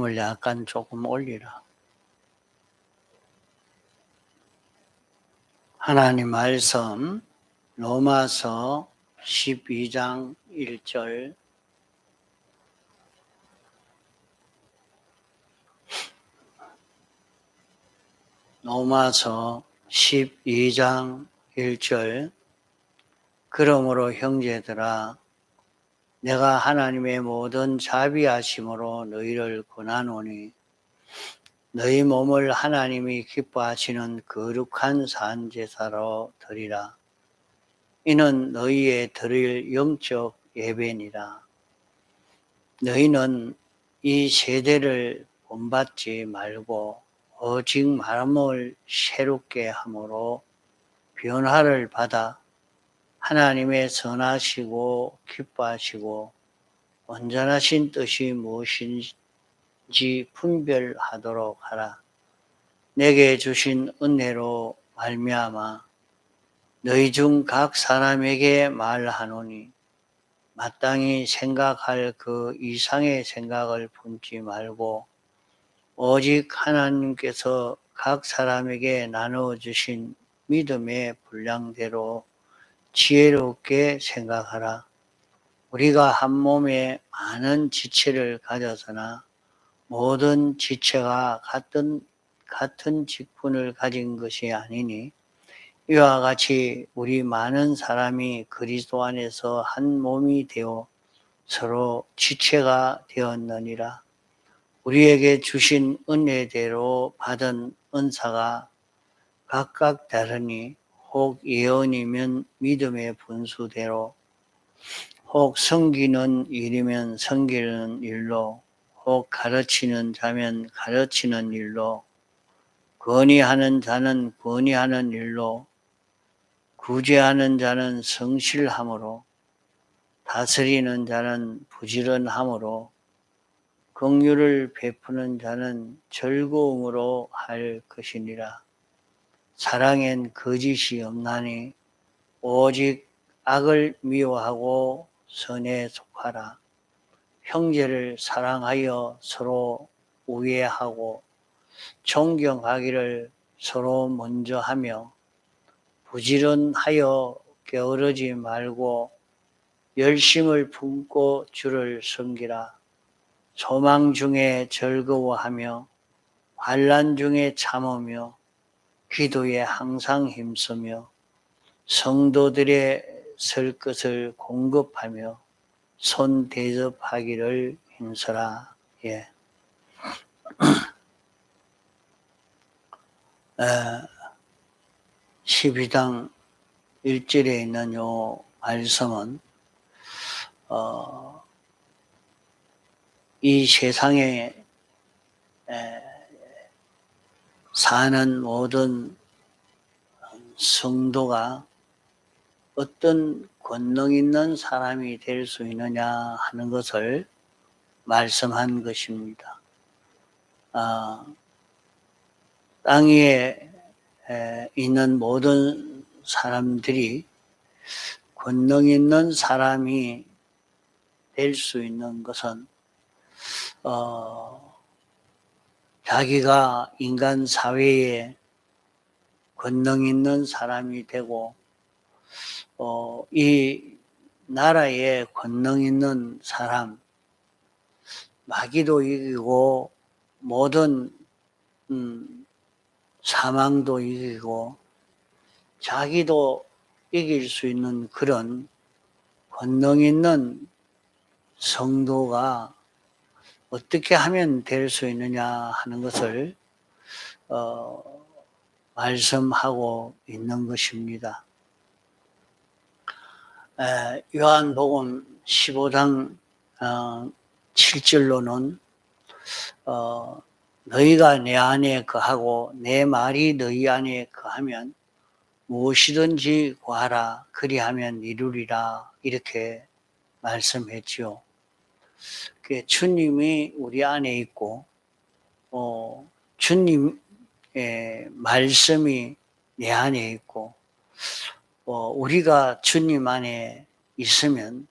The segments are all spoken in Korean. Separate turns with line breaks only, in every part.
을 약간 조금 올리라. 하나님 말씀 로마서 12장 1절. 로마서 12장 1절. 그러므로 형제들아 내가 하나님의 모든 자비하심으로 너희를 권하노니 너희 몸을 하나님이 기뻐하시는 거룩한 산 제사로 드리라. 이는 너희의 드릴 영적 예배니라. 너희는 이 세대를 본받지 말고 오직 마음을 새롭게 함으로 변화를 받아 하나님의 선하시고 기뻐하시고 온전하신 뜻이 무엇인지 분별하도록 하라. 내게 주신 은혜로 말미암아 너희 중 각 사람에게 말하노니 마땅히 생각할 그 이상의 생각을 품지 말고 오직 하나님께서 각 사람에게 나누어주신 믿음의 분량대로 지혜롭게 생각하라. 우리가 한 몸에 많은 지체를 가졌으나 모든 지체가 같은 직분을 가진 것이 아니니 이와 같이 우리 많은 사람이 그리스도 안에서 한 몸이 되어 서로 지체가 되었느니라. 우리에게 주신 은혜대로 받은 은사가 각각 다르니 혹 예언이면 믿음의 분수대로, 혹 섬기는 일이면 섬기는 일로, 혹 가르치는 자면 가르치는 일로, 건의하는 자는 건의하는 일로, 구제하는 자는 성실함으로, 다스리는 자는 부지런함으로, 긍휼을 베푸는 자는 즐거움으로 할 것이니라. 사랑엔 거짓이 없나니 오직 악을 미워하고 선에 속하라. 형제를 사랑하여 서로 우애하고 존경하기를 서로 먼저 하며 부지런하여 게으르지 말고 열심을 품고 주를 섬기라. 소망 중에 즐거워하며 환난 중에 참으며 기도에 항상 힘쓰며 성도들의 설 것을 공급하며 손 대접하기를 힘써라. 예. 12장 1절에 있는 요 말씀은 이 세상에 사는 모든 성도가 어떤 권능 있는 사람이 될 수 있느냐 하는 것을 말씀한 것입니다. 땅 위에 있는 모든 사람들이 권능 있는 사람이 될 수 있는 것은 자기가 인간 사회에 권능 있는 사람이 되고 이 나라에 권능 있는 사람, 마귀도 이기고 모든 사망도 이기고 자기도 이길 수 있는 그런 권능 있는 성도가 어떻게 하면 될 수 있느냐 하는 것을 말씀하고 있는 것입니다. 요한복음 15장 7절로는 너희가 내 안에 거하고 내 말이 너희 안에 거하면 무엇이든지 구하라 그리하면 이루리라 이렇게 말씀했지요. 주님이 우리 안에 있고 주님의 말씀이 내 안에 있고 우리가 주님 안에 있으면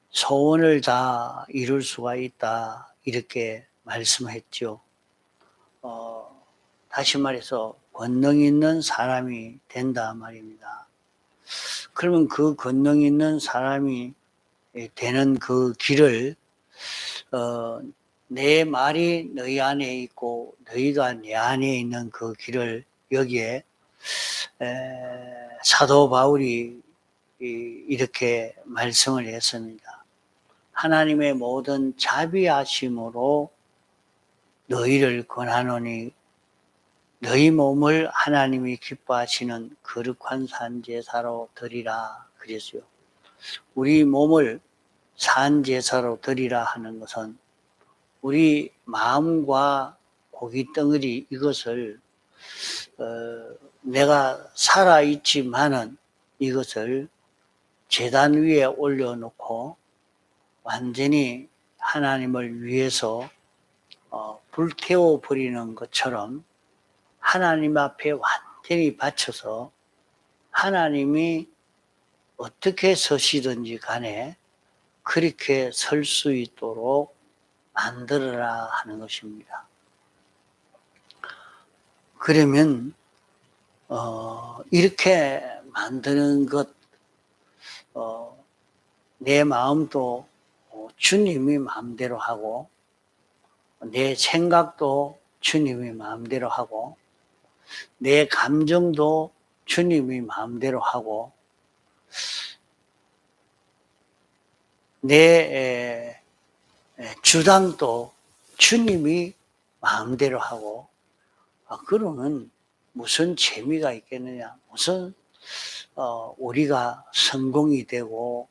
소원을 다 이룰 수가 있다 이렇게 말씀했죠. 다시 말해서 권능 있는 사람이 된다 말입니다. 그러면 그 권능 있는 사람이 되는 그 길을 내 말이 너희 안에 있고 너희가 내 안에 있는 그 길을 여기에 사도 바울이 이렇게 말씀을 했습니다. 하나님의 모든 자비하심으로 너희를 권하노니 너희 몸을 하나님이 기뻐하시는 거룩한 산제사로 드리라 그랬어요. 우리 몸을 산제사로 드리라 하는 것은 우리 마음과 고기 덩어리 이것을 내가 살아있지만은 이것을 제단 위에 올려놓고 완전히 하나님을 위해서 불태워 버리는 것처럼 하나님 앞에 완전히 바쳐서 하나님이 어떻게 서시든지 간에 그렇게 설 수 있도록 만들어라 하는 것입니다. 그러면 이렇게 만드는 것, 내 마음도 주님이 마음대로 하고 내 생각도 주님이 마음대로 하고 내 감정도 주님이 마음대로 하고 내 주당도 주님이 마음대로 하고 그러면 무슨 재미가 있겠느냐, 무슨 우리가 성공이 되고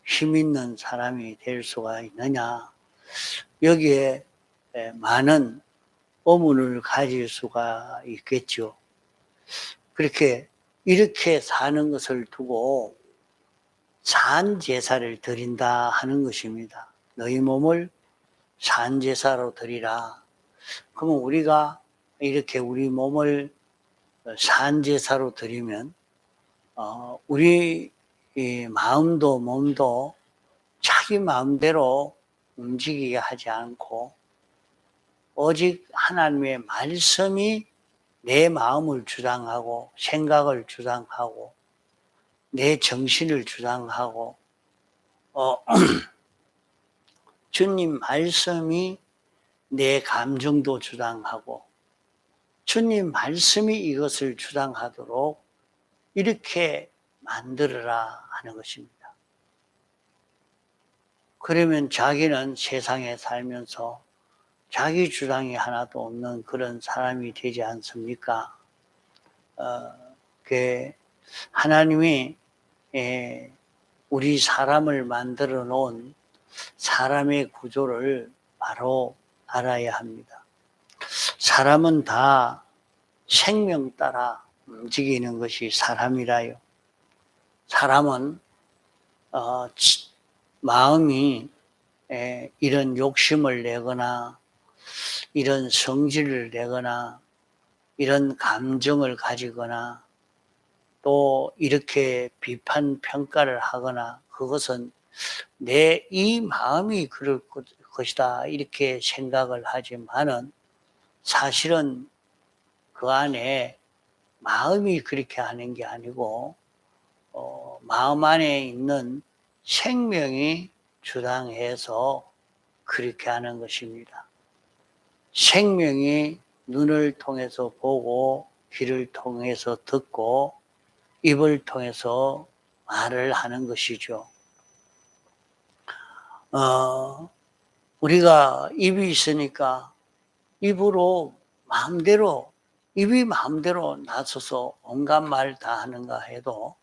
힘 있는 사람이 될 수가 있느냐, 여기에 많은 의문을 가질 수가 있겠죠. 그렇게 이렇게 사는 것을 두고 산제사를 드린다 하는 것입니다. 너희 몸을 산제사로 드리라. 그러면 우리가 이렇게 우리 몸을 산제사로 드리면 우리 마음도 몸도 자기 마음대로 움직이게 하지 않고 오직 하나님의 말씀이 내 마음을 주장하고 생각을 주장하고 내 정신을 주장하고 주님 말씀이 내 감정도 주장하고 주님 말씀이 이것을 주장하도록 이렇게 만들어라 하는 것입니다. 그러면 자기는 세상에 살면서 자기 주장이 하나도 없는 그런 사람이 되지 않습니까? 하나님이 우리 사람을 만들어 놓은 사람의 구조를 바로 알아야 합니다. 사람은 다 생명 따라 움직이는 것이 사람이라요. 사람은 마음이 이런 욕심을 내거나 이런 성질을 내거나 이런 감정을 가지거나 또 이렇게 비판 평가를 하거나 그것은 내 이 마음이 그럴 것이다 이렇게 생각을 하지만은 사실은 그 안에 마음이 그렇게 하는 게 아니고 마음 안에 있는 생명이 주장해서 그렇게 하는 것입니다. 생명이 눈을 통해서 보고 귀를 통해서 듣고 입을 통해서 말을 하는 것이죠. 우리가 입이 있으니까 입으로 마음대로 입이 마음대로 나서서 온갖 말 다 하는가 해도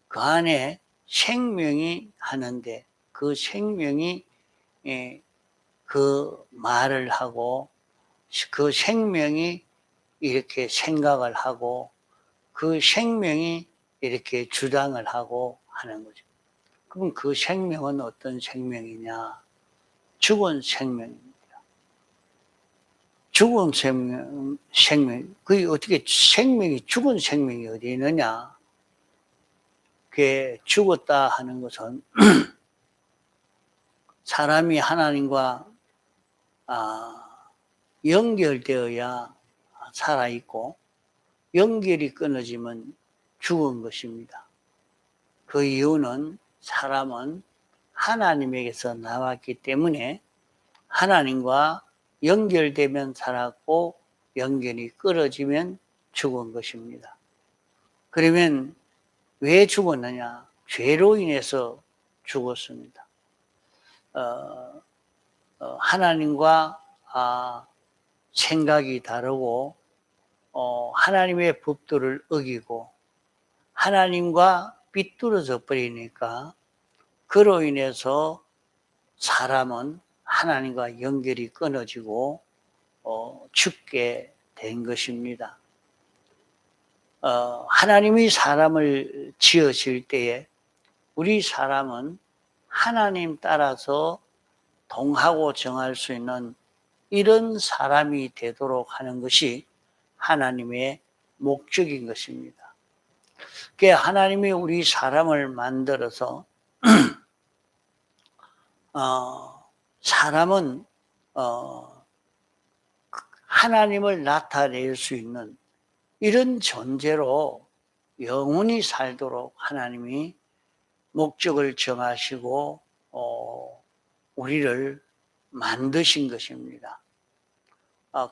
그 안에 생명이 하는데 그 생명이 그 말을 하고 그 생명이 이렇게 생각을 하고 그 생명이 이렇게 주장을 하고 하는 거죠. 그럼 그 생명은 어떤 생명이냐? 죽은 생명입니다. 죽은 생명, 그게 어떻게 생명이, 죽은 생명이 어디 있느냐? 그게 죽었다 하는 것은 사람이 하나님과 연결되어야 살아있고 연결이 끊어지면 죽은 것입니다. 그 이유는 사람은 하나님에게서 나왔기 때문에 하나님과 연결되면 살았고 연결이 끊어지면 죽은 것입니다. 그러면 왜 죽었느냐? 죄로 인해서 죽었습니다. 하나님과 생각이 다르고 하나님의 법도를 어기고 하나님과 삐뚤어져 버리니까 그로 인해서 사람은 하나님과 연결이 끊어지고 죽게 된 것입니다. 하나님이 사람을 지으실 때에 우리 사람은 하나님 따라서 동하고 정할 수 있는 이런 사람이 되도록 하는 것이 하나님의 목적인 것입니다. 그러니까 하나님이 우리 사람을 만들어서 사람은 하나님을 나타낼 수 있는 이런 존재로 영원히 살도록 하나님이 목적을 정하시고 우리를 만드신 것입니다.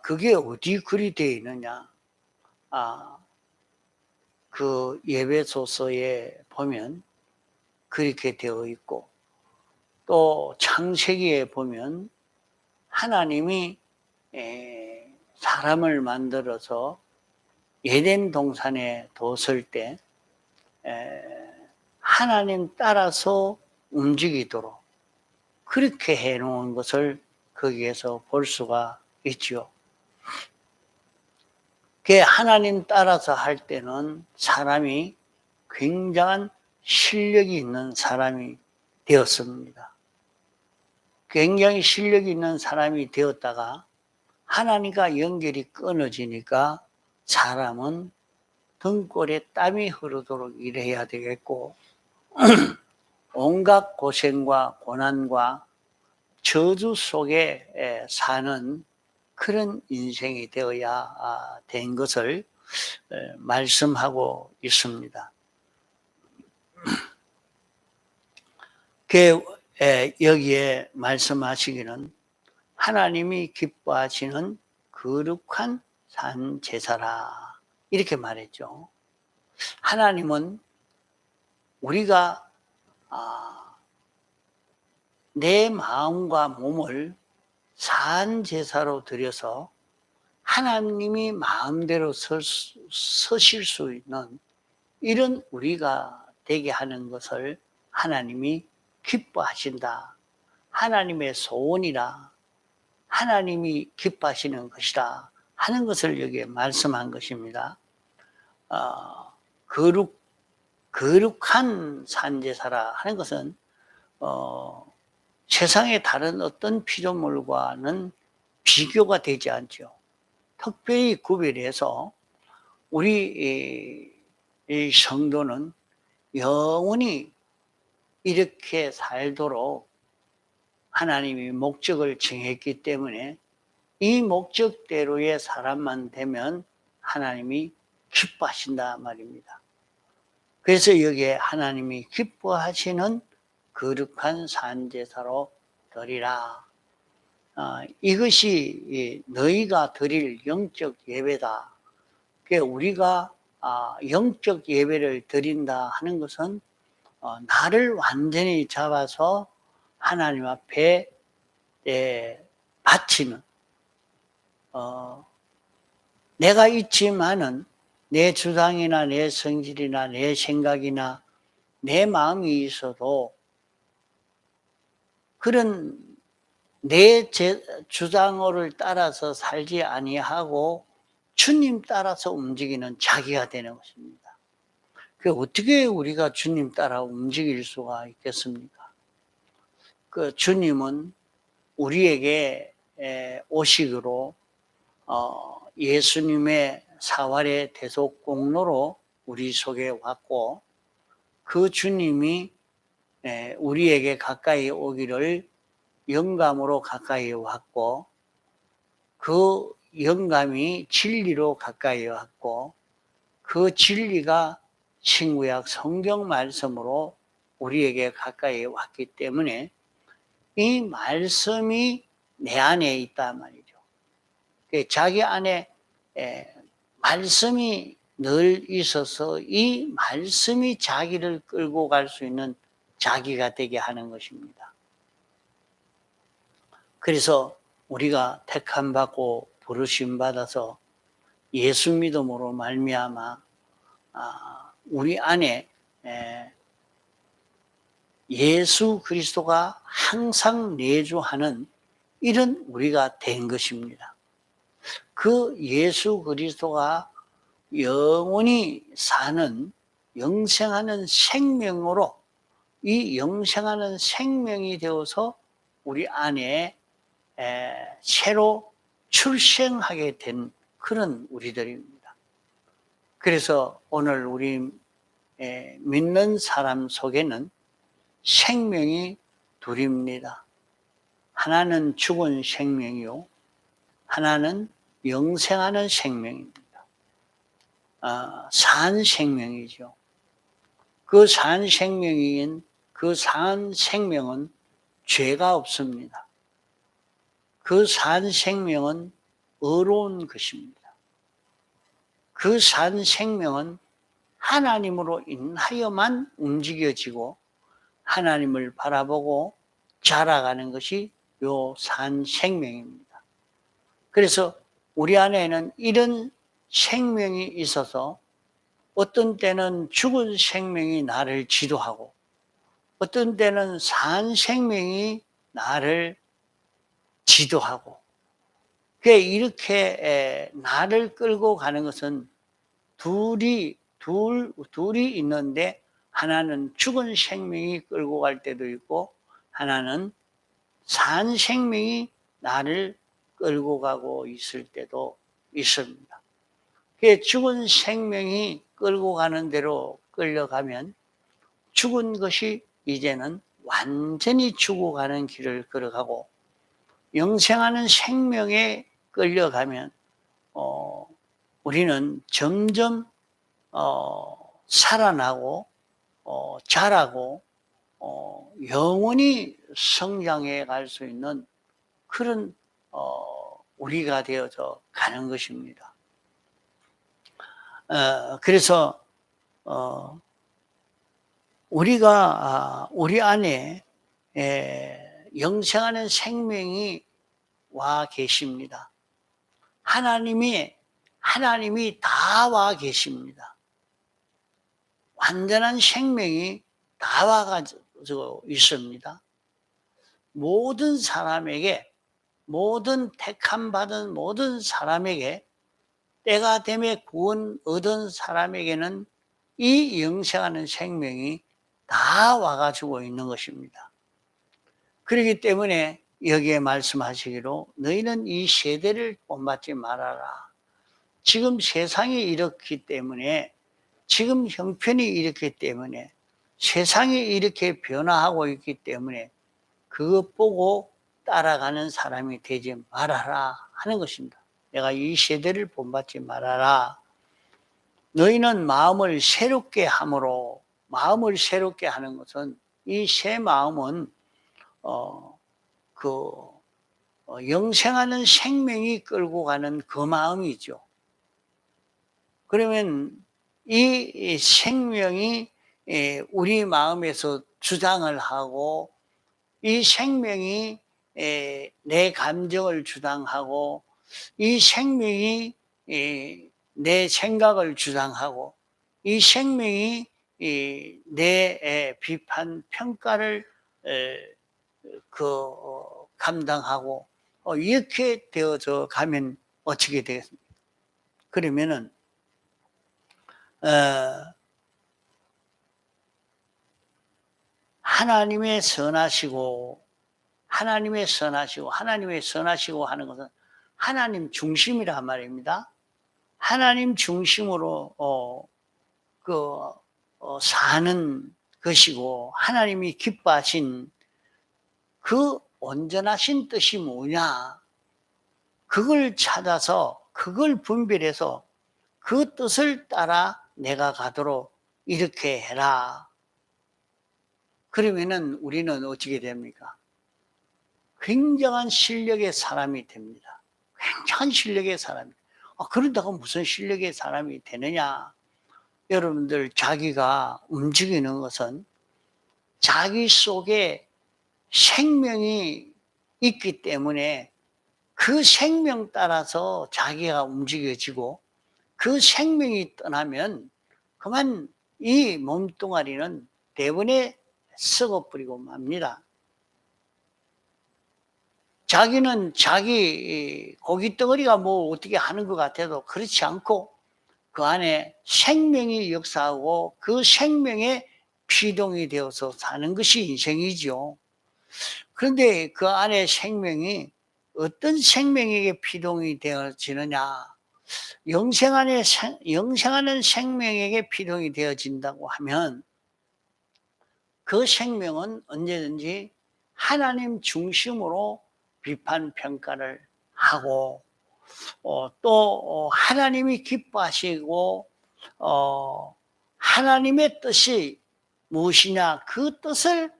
그게 어디 글이 되어 있느냐? 그 에베소서에 보면 그렇게 되어 있고 또 창세기에 보면 하나님이 사람을 만들어서 에덴 동산에 뒀을 때 하나님 따라서 움직이도록 그렇게 해놓은 것을 거기에서 볼 수가 있죠. 그 하나님 따라서 할 때는 사람이 굉장한 실력이 있는 사람이 되었습니다. 굉장히 실력이 있는 사람이 되었다가 하나님과 연결이 끊어지니까 사람은 등골에 땀이 흐르도록 일해야 되겠고 온갖 고생과 고난과 저주 속에 사는 그런 인생이 되어야 된 것을 말씀하고 있습니다. 여기에 말씀하시기는 하나님이 기뻐하시는 거룩한 산 제사라 이렇게 말했죠. 하나님은 우리가 내 마음과 몸을 산 제사로 드려서 하나님이 마음대로 서실 수 있는 이런 우리가 되게 하는 것을 하나님이 기뻐하신다. 하나님의 소원이라 하나님이 기뻐하시는 것이다 하는 것을 여기에 말씀한 것입니다. 거룩한 산제사라 하는 것은 세상의 다른 어떤 피조물과는 비교가 되지 않죠. 특별히 구별해서 우리 이 성도는 영원히 이렇게 살도록 하나님이 목적을 정했기 때문에 이 목적대로의 사람만 되면 하나님이 기뻐하신다 말입니다. 그래서 여기에 하나님이 기뻐하시는 거룩한 산제사로 드리라. 이것이 너희가 드릴 영적 예배다. 우리가 영적 예배를 드린다 하는 것은 나를 완전히 잡아서 하나님 앞에 바치는 내가 있지만은 내 주장이나 내 성질이나 내 생각이나 내 마음이 있어도 그런 내 주장을 따라서 살지 아니하고 주님 따라서 움직이는 자기가 되는 것입니다. 어떻게 우리가 주님 따라 움직일 수가 있겠습니까? 주님은 우리에게 오식으로 예수님의 사활의 대속 공로로 우리 속에 왔고 그 주님이 우리에게 가까이 오기를 영감으로 가까이 왔고 그 영감이 진리로 가까이 왔고 그 진리가 신구약 성경 말씀으로 우리에게 가까이 왔기 때문에 이 말씀이 내 안에 있단 말이죠. 자기 안에 말씀이 늘 있어서 이 말씀이 자기를 끌고 갈 수 있는 자기가 되게 하는 것입니다. 그래서 우리가 택함 받고 부르심 받아서 예수 믿음으로 말미암아 우리 안에 예수 그리스도가 항상 내주하는 이런 우리가 된 것입니다. 그 예수 그리스도가 영원히 사는 영생하는 생명으로 이 영생하는 생명이 되어서 우리 안에 새로 출생하게 된 그런 우리들입니다. 그래서 오늘 우리 믿는 사람 속에는 생명이 둘입니다. 하나는 죽은 생명이요, 하나는 영생하는 생명입니다. 산 생명이죠. 그 산 생명인 그 산 생명은 죄가 없습니다. 그 산 생명은 의로운 것입니다. 그 산 생명은 하나님으로 인하여만 움직여지고 하나님을 바라보고 자라가는 것이 요 산 생명입니다. 그래서 우리 안에는 이런 생명이 있어서 어떤 때는 죽은 생명이 나를 지도하고 어떤 때는 산 생명이 나를 지도하고 이렇게 나를 끌고 가는 것은 둘이 있는데 하나는 죽은 생명이 끌고 갈 때도 있고 하나는 산 생명이 나를 끌고 가고 있을 때도 있습니다. 죽은 생명이 끌고 가는 대로 끌려가면 죽은 것이 이제는 완전히 죽어가는 길을 걸어가고 영생하는 생명에 끌려가면 우리는 점점 살아나고 자라고 영원히 성장해 갈 수 있는 그런 우리가 되어서 가는 것입니다. 그래서 우리가 우리 안에 영생하는 생명이 와 계십니다. 하나님이 다 와 계십니다. 완전한 생명이 다 와가지고 있습니다. 모든 사람에게, 모든 택함 받은 모든 사람에게 때가 되매 구원 얻은 사람에게는 이 영생하는 생명이 다 와가지고 있는 것입니다. 그렇기 때문에 여기에 말씀하시기로 너희는 이 세대를 본받지 말아라. 지금 세상이 이렇기 때문에 지금 형편이 이렇기 때문에 세상이 이렇게 변화하고 있기 때문에 그것 보고 따라가는 사람이 되지 말아라 하는 것입니다. 내가 이 세대를 본받지 말아라. 너희는 마음을 새롭게 함으로 마음을 새롭게 하는 것은 이 새 마음은 영생하는 생명이 끌고 가는 그 마음이죠. 그러면 이 생명이 우리 마음에서 주장을 하고 이 생명이 내 감정을 주장하고 이 생명이 내 생각을 주장하고 이 생명이 내 비판 평가를 감당하고 이렇게 되어져 가면 어떻게 되겠습니까? 그러면은 하나님의 선하시고 하는 것은 하나님 중심이란 말입니다. 하나님 중심으로 사는 것이고 하나님이 기뻐하신 그 온전하신 뜻이 뭐냐? 그 그걸 찾아서 그걸 분별해서 그 뜻을 따라 내가 가도록 이렇게 해라. 그러면은 우리는 어떻게 됩니까? 굉장한 실력의 사람이 됩니다. 굉장한 실력의 사람이. 그런다고 무슨 실력의 사람이 되느냐? 여러분들, 자기가 움직이는 것은 자기 속에 생명이 있기 때문에 그 생명 따라서 자기가 움직여지고, 그 생명이 떠나면 그만 이 몸뚱아리는 대번에 썩어버리고 맙니다. 자기는 자기 고깃덩어리가 뭐 어떻게 하는 것 같아도 그렇지 않고 그 안에 생명이 역사하고 그 생명에 피동이 되어서 사는 것이 인생이죠. 그런데 그 안에 생명이 어떤 생명에게 피동이 되어지느냐? 영생하는 생명에게 피동이 되어진다고 하면 그 생명은 언제든지 하나님 중심으로 비판 평가를 하고, 또 하나님이 기뻐하시고 하나님의 뜻이 무엇이냐, 그 뜻을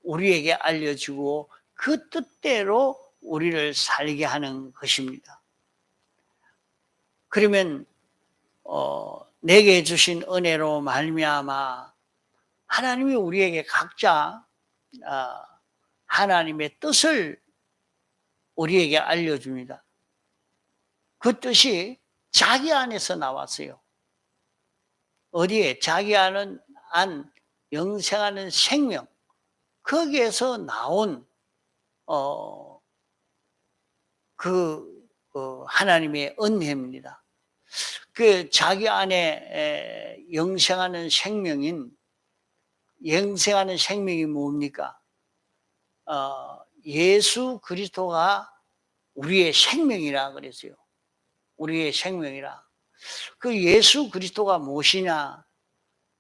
우리에게 알려주고 그 뜻대로 우리를 살게 하는 것입니다. 그러면 내게 주신 은혜로 말미암아 하나님이 우리에게 각자 하나님의 뜻을 우리에게 알려줍니다. 그 뜻이 자기 안에서 나왔어요. 어디에? 자기 안 영생하는 생명, 거기에서 나온 하나님의 은혜입니다. 그 자기 안에 영생하는 생명이 뭡니까? 예수 그리스도가 우리의 생명이라 그랬어요. 우리의 생명이라. 그 예수 그리스도가 무엇이냐?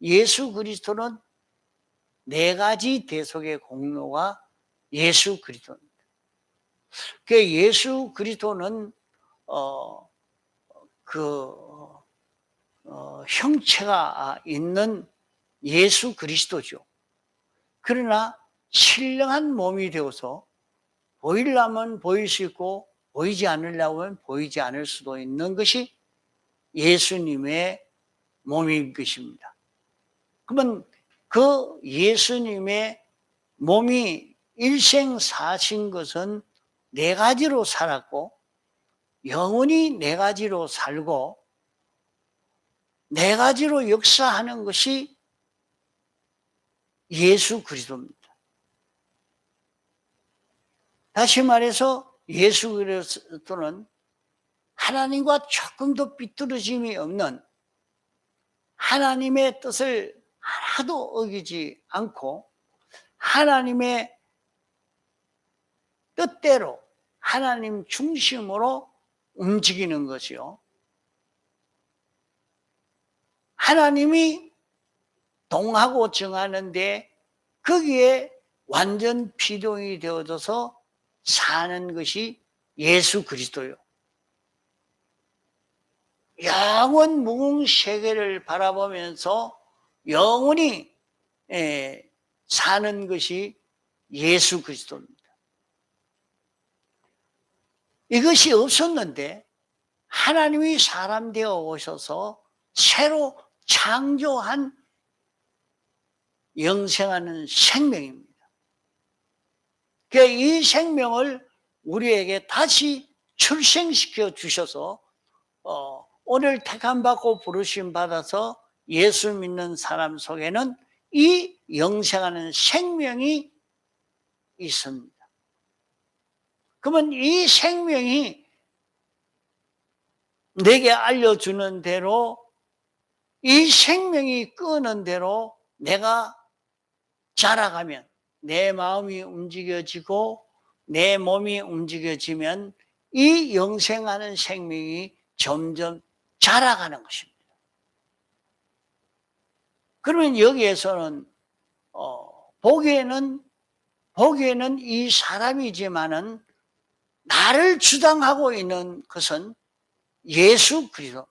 예수 그리스도는 네 가지 대속의 공로가 예수 그리스도입니다. 그 예수 그리스도는 형체가 있는 예수 그리스도죠. 그러나 신령한 몸이 되어서 보이려면 보일 수 있고 보이지 않으려면 보이지 않을 수도 있는 것이 예수님의 몸인 것입니다. 그러면 그 예수님의 몸이 일생사신 것은 네 가지로 살았고, 영원히 네 가지로 살고, 네 가지로 역사하는 것이 예수 그리스도입니다. 다시 말해서 예수 그리스도는 하나님과 조금도 삐뚤어짐이 없는, 하나님의 뜻을 하나도 어기지 않고 하나님의 뜻대로 하나님 중심으로 움직이는 것이요. 하나님이 동하고 정하는데 거기에 완전 피동이 되어져서 사는 것이 예수 그리스도요. 영원 무궁 세계를 바라보면서 영원히 사는 것이 예수 그리스도입니다. 이것이 없었는데 하나님이 사람 되어 오셔서 새로 창조한 영생하는 생명입니다. 이 생명을 우리에게 다시 출생시켜 주셔서 오늘 택함받고 부르심 받아서 예수 믿는 사람 속에는 이 영생하는 생명이 있습니다. 그러면 이 생명이 내게 알려주는 대로, 이 생명이 끄는 대로 내가 자라가면, 내 마음이 움직여지고 내 몸이 움직여지면 이 영생하는 생명이 점점 자라가는 것입니다. 그러면 여기에서는 보기에는 이 사람이지만은 나를 주장하고 있는 것은 예수 그리스도.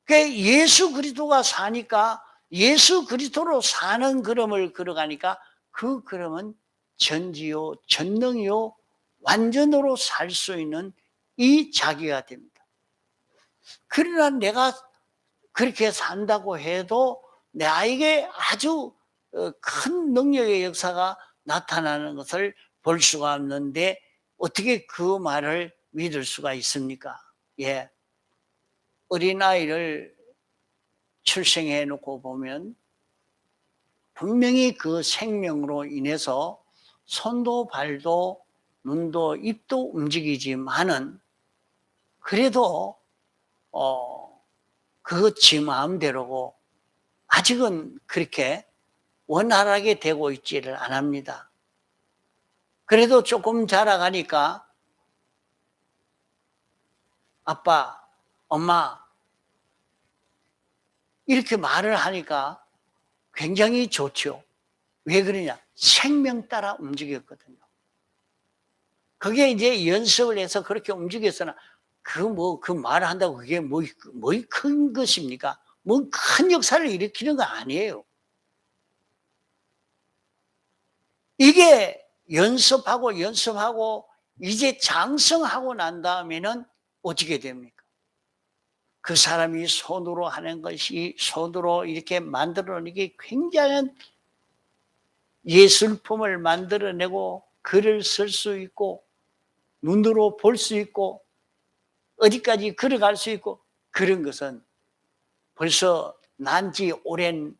예수 그리스도가 사니까 예수 그리스도로 사는 걸음을 걸어가니까 그 걸음은 전지요, 전능이요, 완전으로 살 수 있는 이 자기가 됩니다. 그러나 내가 그렇게 산다고 해도 나에게 아주 큰 능력의 역사가 나타나는 것을 볼 수가 없는데 어떻게 그 말을 믿을 수가 있습니까? 예. 어린아이를 출생해 놓고 보면 분명히 그 생명으로 인해서 손도 발도 눈도 입도 움직이지만은 그래도 그 지 마음대로고 아직은 그렇게 원활하게 되고 있지를 않습니다. 그래도 조금 자라가니까 아빠, 엄마 이렇게 말을 하니까 굉장히 좋죠. 왜 그러냐? 생명 따라 움직였거든요. 그게 이제 연습을 해서 그렇게 움직였으나 그 말을 한다고 그게 뭐 큰 것입니까? 뭐 큰 역사를 일으키는 거 아니에요. 이게 연습하고 이제 장성하고 난 다음에는 어떻게 됩니까? 그 사람이 손으로 하는 것이 손으로 이렇게 만들어내기 굉장한 예술품을 만들어내고 글을 쓸 수 있고 눈으로 볼 수 있고 어디까지 걸어갈 수 있고 그런 것은 벌써 난지 오랜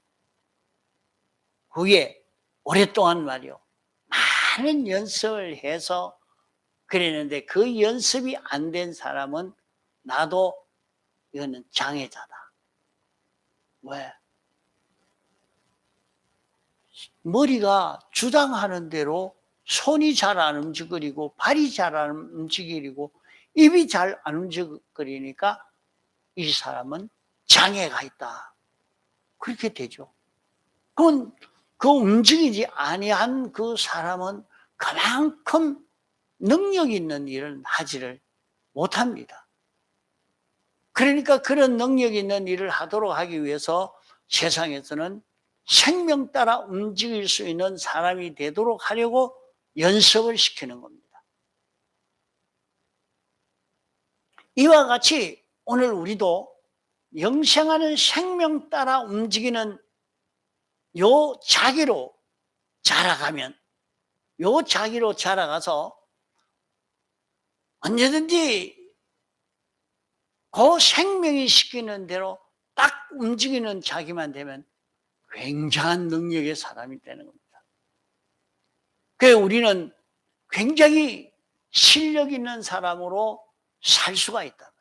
후에 오랫동안 말이요. 많은 연습을 해서 그랬는데 그 연습이 안 된 사람은 나도 이거는 장애자다. 왜? 머리가 주장하는 대로 손이 잘 안 움직이고 발이 잘 안 움직이고 입이 잘 안 움직이니까 이 사람은 장애가 있다. 그렇게 되죠. 그건 그 움직이지 아니한 그 사람은 그만큼 능력 있는 일을 하지를 못합니다. 그러니까 그런 능력 있는 일을 하도록 하기 위해서 세상에서는 생명 따라 움직일 수 있는 사람이 되도록 하려고 연습을 시키는 겁니다. 이와 같이 오늘 우리도 영생하는 생명 따라 움직이는 요 자기로 자라가면 요 자기로 자라가서 언제든지 그 생명이 시키는 대로 딱 움직이는 자기만 되면 굉장한 능력의 사람이 되는 겁니다. 그래서 우리는 굉장히 실력 있는 사람으로 살 수가 있다.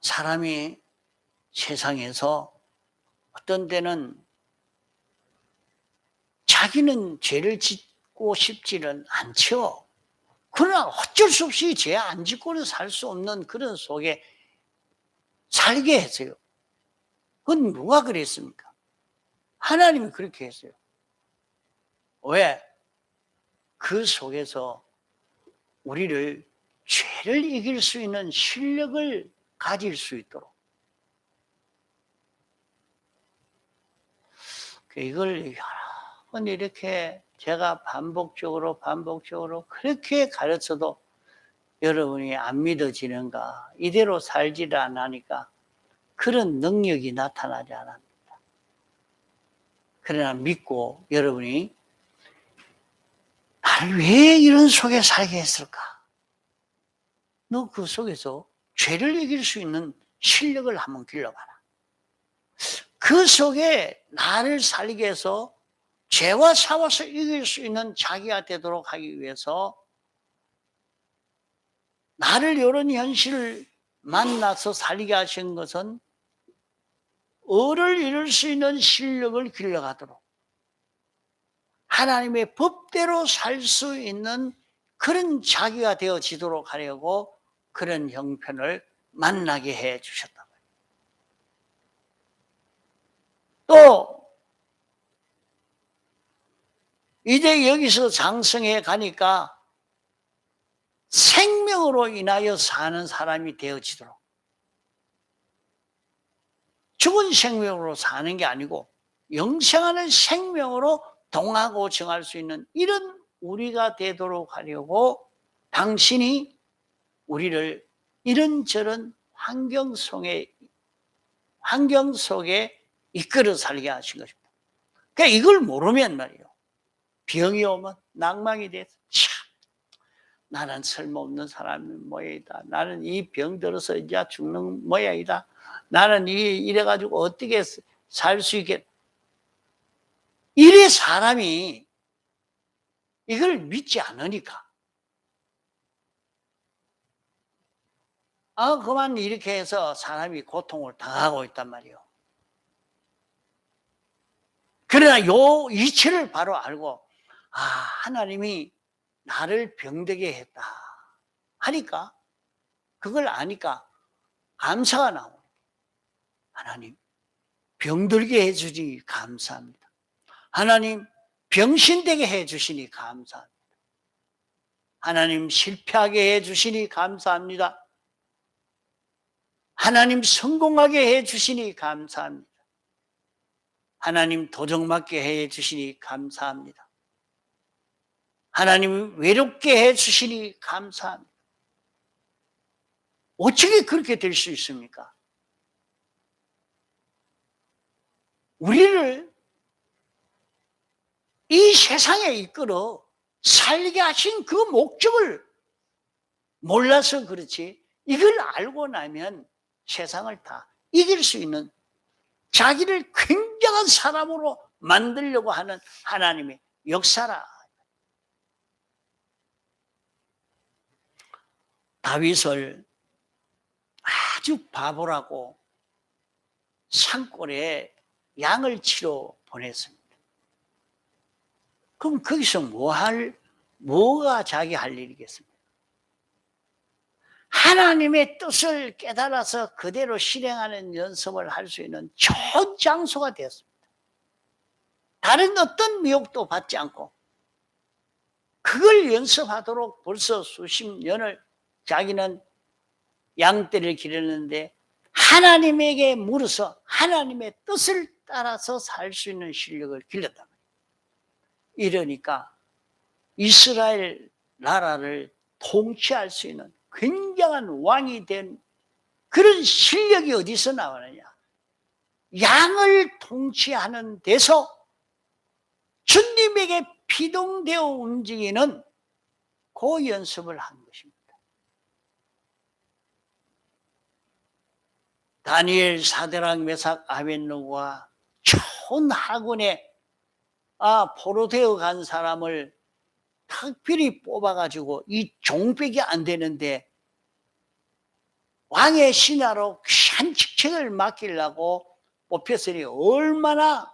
사람이 세상에서 어떤 때는 자기는 죄를 짓고 싶지는 않죠. 그러나 어쩔 수 없이 죄 안 짓고는 살 수 없는 그런 속에 살게 했어요. 그건 누가 그랬습니까? 하나님이 그렇게 했어요. 왜? 그 속에서 우리를 죄를 이길 수 있는 실력을 가질 수 있도록. 이걸 여러 번 이렇게 제가 반복적으로 그렇게 가르쳐도 여러분이 안 믿어지는가? 이대로 살지를 않으니까 그런 능력이 나타나지 않았습니다. 그러나 믿고 여러분이 나를 왜 이런 속에 살게 했을까? 너 그 속에서 죄를 이길 수 있는 실력을 한번 길러봐라. 그 속에 나를 살게 해서 죄와 싸워서 이길 수 있는 자기가 되도록 하기 위해서 나를 이런 현실을 만나서 살게 하신 것은 을을 이룰 수 있는 실력을 길러가도록 하나님의 법대로 살 수 있는 그런 자기가 되어지도록 하려고 그런 형편을 만나게 해 주셨다. 또 이제 여기서 장성해 가니까 생명으로 인하여 사는 사람이 되어지도록, 죽은 생명으로 사는 게 아니고 영생하는 생명으로 동하고 정할 수 있는 이런 우리가 되도록 하려고 당신이 우리를 이런저런 환경 속에 이끌어 살게 하신 것입니다. 그러니까 이걸 모르면 말이에요, 병이 오면 낭망이 돼서 나는 쓸모없는 사람이 모양이다. 나는 이 병 들어서 이제 죽는 모양이다. 나는 이래가지고 어떻게 살 수 있겠. 이래 사람이 이걸 믿지 않으니까. 그만 이렇게 해서 사람이 고통을 당하고 있단 말이에요. 그러나 요 이치를 바로 알고, 하나님이 나를 병들게 했다 하니까, 그걸 아니까 감사가 나오는. 하나님, 병들게 해주시니 감사합니다. 하나님, 병신되게 해주시니 감사합니다. 하나님, 실패하게 해주시니 감사합니다. 하나님, 성공하게 해주시니 감사합니다. 하나님, 도적맞게 해주시니 감사합니다. 하나님, 외롭게 해주시니 감사합니다. 어떻게 그렇게 될 수 있습니까? 우리를 이 세상에 이끌어 살게 하신 그 목적을 몰라서 그렇지, 이걸 알고 나면 세상을 다 이길 수 있는, 자기를 굉장한 사람으로 만들려고 하는 하나님의 역사라. 다윗을 아주 바보라고 산골에 양을 치러 보냈습니다. 그럼 거기서 뭐가 자기 할 일이겠습니까? 하나님의 뜻을 깨달아서 그대로 실행하는 연습을 할 수 있는 좋은 장소가 되었습니다. 다른 어떤 미혹도 받지 않고 그걸 연습하도록 벌써 수십 년을 자기는 양떼를 기르는데 하나님에게 물어서 하나님의 뜻을 따라서 살 수 있는 실력을 길렀단 말이에요. 이러니까 이스라엘 나라를 통치할 수 있는 굉장한 왕이 된 그런 실력이 어디서 나오느냐? 양을 통치하는 데서 주님에게 피동되어 움직이는 그 연습을 한 것입니다. 다니엘, 사드락, 메삭, 아벳느고가 좋은 학원에 포로되어 간 사람을 특별히 뽑아가지고 이 종백이 안 되는데 왕의 신하로 귀한 직책을 맡기려고 뽑혔으니 얼마나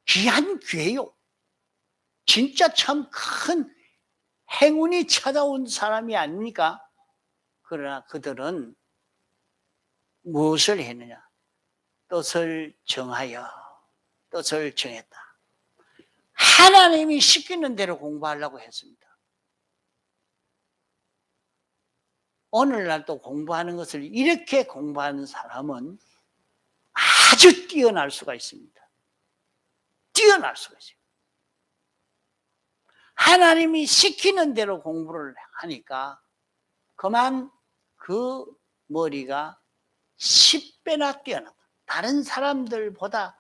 귀한 기회요. 진짜 참 큰 행운이 찾아온 사람이 아닙니까? 그러나 그들은 무엇을 했느냐? 뜻을 정했다. 하나님이 시키는 대로 공부하려고 했습니다. 오늘날도 공부하는 것을 이렇게 공부하는 사람은 아주 뛰어날 수가 있습니다. 뛰어날 수가 있습니다. 하나님이 시키는 대로 공부를 하니까 그만 그 머리가 10배나 뛰어나다. 다른 사람들보다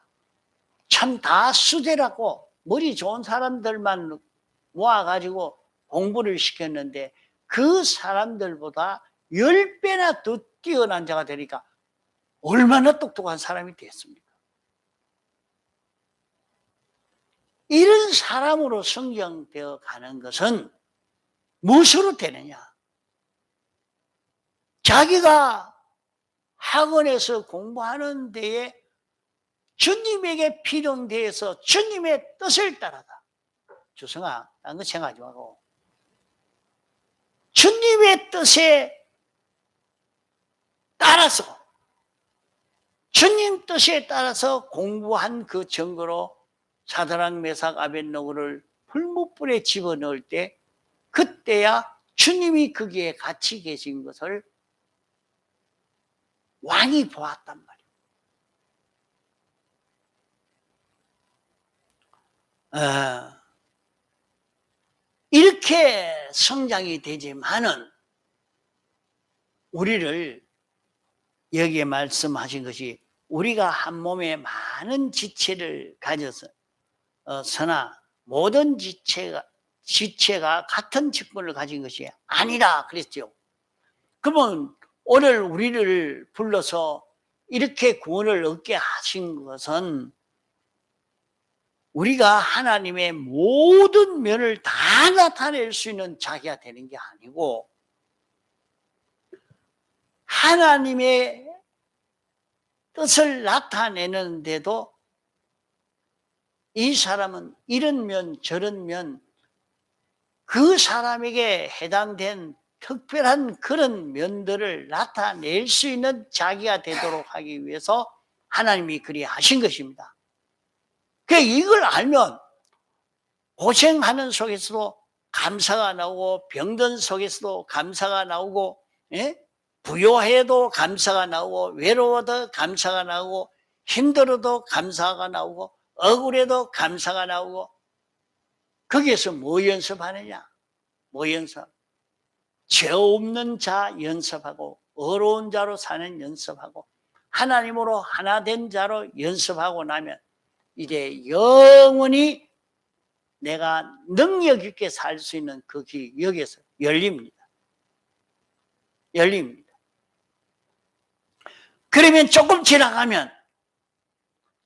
참 다 수제라고 머리 좋은 사람들만 모아가지고 공부를 시켰는데 그 사람들보다 10배나 더 뛰어난 자가 되니까 얼마나 똑똑한 사람이 됐습니까? 이런 사람으로 성장되어 가는 것은 무엇으로 되느냐? 자기가 학원에서 공부하는 데에 주님에게 필요해서 주님의 뜻을 따라다. 주성아, 딴 거 생각하지 말고 주님의 뜻에 따라서, 주님 뜻에 따라서 공부한 그 증거로 사드락 메삭 아벳느고를 풀무불에 집어넣을 때 그때야 주님이 거기에 같이 계신 것을 왕이 보았단 말이에요. 이렇게 성장이 되지만은 우리를 여기에 말씀하신 것이 우리가 한 몸에 많은 지체를 가져서 서나 모든 지체가 같은 직분을 가진 것이 아니라 그랬죠. 그러면 오늘 우리를 불러서 이렇게 구원을 얻게 하신 것은 우리가 하나님의 모든 면을 다 나타낼 수 있는 자기가 되는 게 아니고 하나님의 뜻을 나타내는데도 이 사람은 이런 면 저런 면 그 사람에게 해당된 특별한 그런 면들을 나타낼 수 있는 자기가 되도록 하기 위해서 하나님이 그리 하신 것입니다. 그러니까 이걸 알면 고생하는 속에서도 감사가 나오고 병든 속에서도 감사가 나오고 부요해도 감사가 나오고 외로워도 감사가 나오고 힘들어도 감사가 나오고 억울해도 감사가 나오고 거기에서 뭐 연습하느냐? 뭐 연습? 죄 없는 자 연습하고 어려운 자로 사는 연습하고 하나님으로 하나 된 자로 연습하고 나면 이제 영원히 내가 능력 있게 살 수 있는 그 길이 여기에서 열립니다. 열립니다. 그러면 조금 지나가면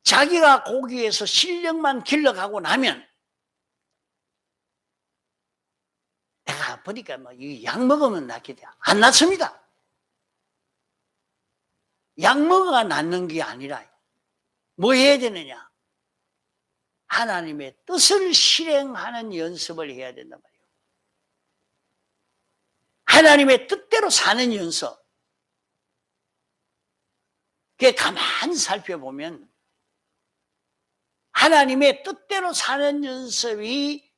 자기가 거기에서 실력만 길러가고 나면 내가 보니까 약 먹으면 낫게 돼. 안 낫습니다. 약 먹어가 낫는 게 아니라 뭐 해야 되느냐? 하나님의 뜻을 실행하는 연습을 해야 된단 말이에요. 하나님의 뜻대로 사는 연습. 그게 가만히 살펴보면 하나님의 뜻대로 사는 연습이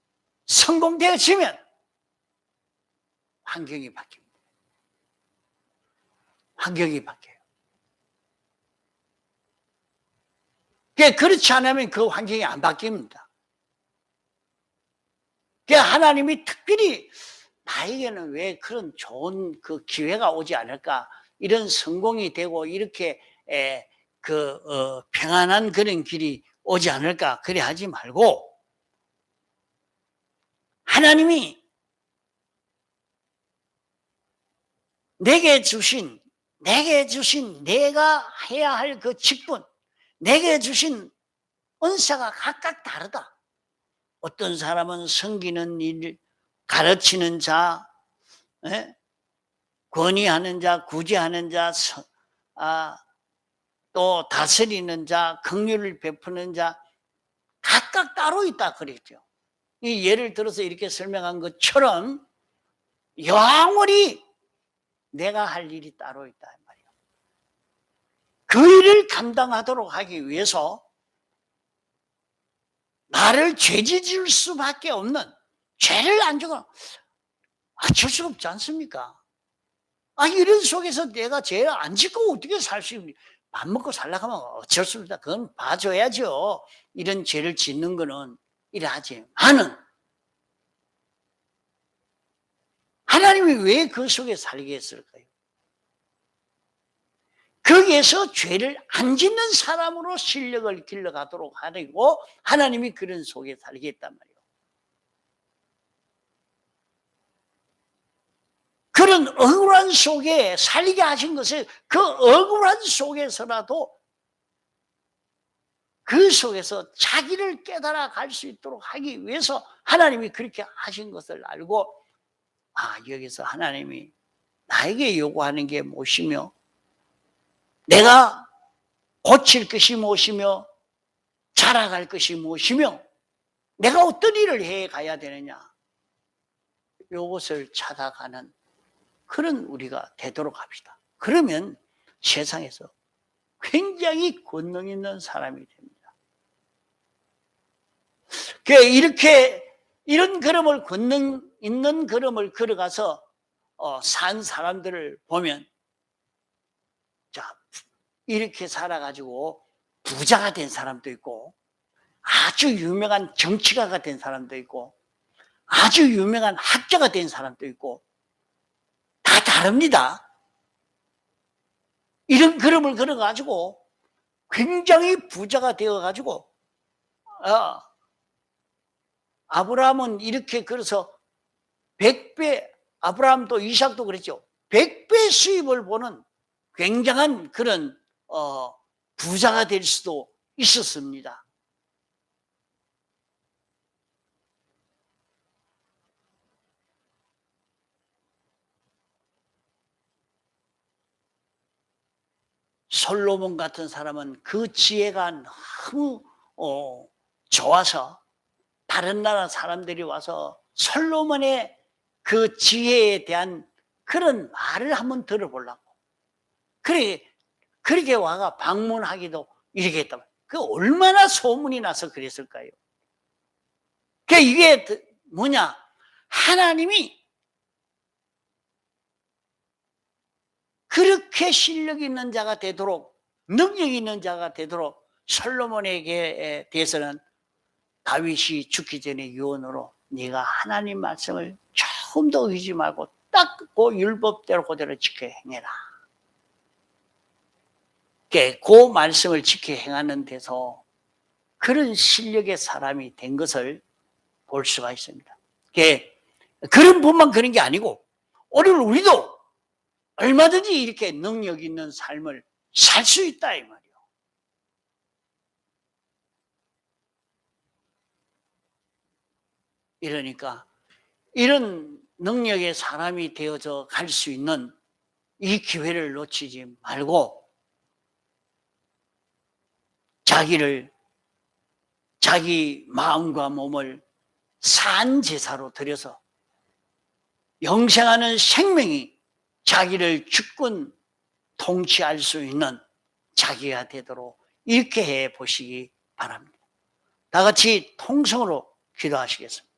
성공되어지면 환경이 바뀝니다. 환경이 바뀌어요. 그렇지 않으면 그 환경이 안 바뀝니다. 하나님이 특별히 나에게는 왜 그런 좋은 그 기회가 오지 않을까? 이런 성공이 되고 이렇게 평안한 그런 길이 오지 않을까? 그래 하지 말고 하나님이 내게 주신 내가 해야 할 그 직분, 내게 주신 은사가 각각 다르다. 어떤 사람은 섬기는 일, 가르치는 자, 권위하는 자, 구제하는 자, 또 다스리는 자, 긍휼을 베푸는 자 각각 따로 있다 그랬죠. 이 예를 들어서 이렇게 설명한 것처럼 영원히 내가 할 일이 따로 있다 말이에요. 그 일을 감당하도록 하기 위해서 나를 죄짓을 수밖에 없는 죄를 안 주고 질 수 없지 않습니까? 이런 속에서 내가 죄를 안 짓고 어떻게 살 수 있니? 밥 먹고 살려고 하면 어쩔 수 없다. 그건 봐줘야죠. 이런 죄를 짓는 거는 이래하지만은 하나님이 왜 그 속에 살게 했을까요? 거기에서 죄를 안 짓는 사람으로 실력을 길러가도록 하려고 하나님이 그런 속에 살게 했단 말이에요. 그런 억울한 속에 살게 하신 것을 그 억울한 속에서라도 그 속에서 자기를 깨달아 갈 수 있도록 하기 위해서 하나님이 그렇게 하신 것을 알고 여기서 하나님이 나에게 요구하는 게 무엇이며 내가 고칠 것이 무엇이며 자라갈 것이 무엇이며 내가 어떤 일을 해 가야 되느냐 이것을 찾아가는 그런 우리가 되도록 합시다. 그러면 세상에서 굉장히 권능 있는 사람이 됩니다. 이렇게 이런 걸음을 있는 걸음을 걸어가서 산 사람들을 보면, 자, 이렇게 살아가지고 부자가 된 사람도 있고, 아주 유명한 정치가가 된 사람도 있고, 아주 유명한 학자가 된 사람도 있고, 다 다릅니다. 이런 걸음을 걸어가지고 굉장히 부자가 되어가지고, 아브라함은 이렇게 걸어서 100배, 아브라함도 이삭도 그랬죠. 100배 수입을 보는 굉장한 그런 부자가 될 수도 있었습니다. 솔로몬 같은 사람은 그 지혜가 너무 좋아서 다른 나라 사람들이 와서 솔로몬의 그 지혜에 대한 그런 말을 한번 들어보려고. 그렇게 와가 방문하기도 이렇게 했다. 그 얼마나 소문이 나서 그랬을까요? 이게 뭐냐? 하나님이 그렇게 실력 있는 자가 되도록, 능력 있는 자가 되도록 솔로몬에게 대해서는 다윗이 죽기 전에 유언으로 네가 하나님 말씀을 조금 더 의지 말고 딱 그 율법대로 그대로 지켜 행해라. 그 말씀을 지켜 행하는 데서 그런 실력의 사람이 된 것을 볼 수가 있습니다. 그런 분만 그런 게 아니고 오늘 우리도 얼마든지 이렇게 능력 있는 삶을 살 수 있다 이 말이에요. 이러니까 이런 능력의 사람이 되어져 갈 수 있는 이 기회를 놓치지 말고 자기 마음과 몸을 산 제사로 드려서 영생하는 생명이 자기를 주권 통치할 수 있는 자기가 되도록 이렇게 해 보시기 바랍니다. 다 같이 통성으로 기도하시겠습니다.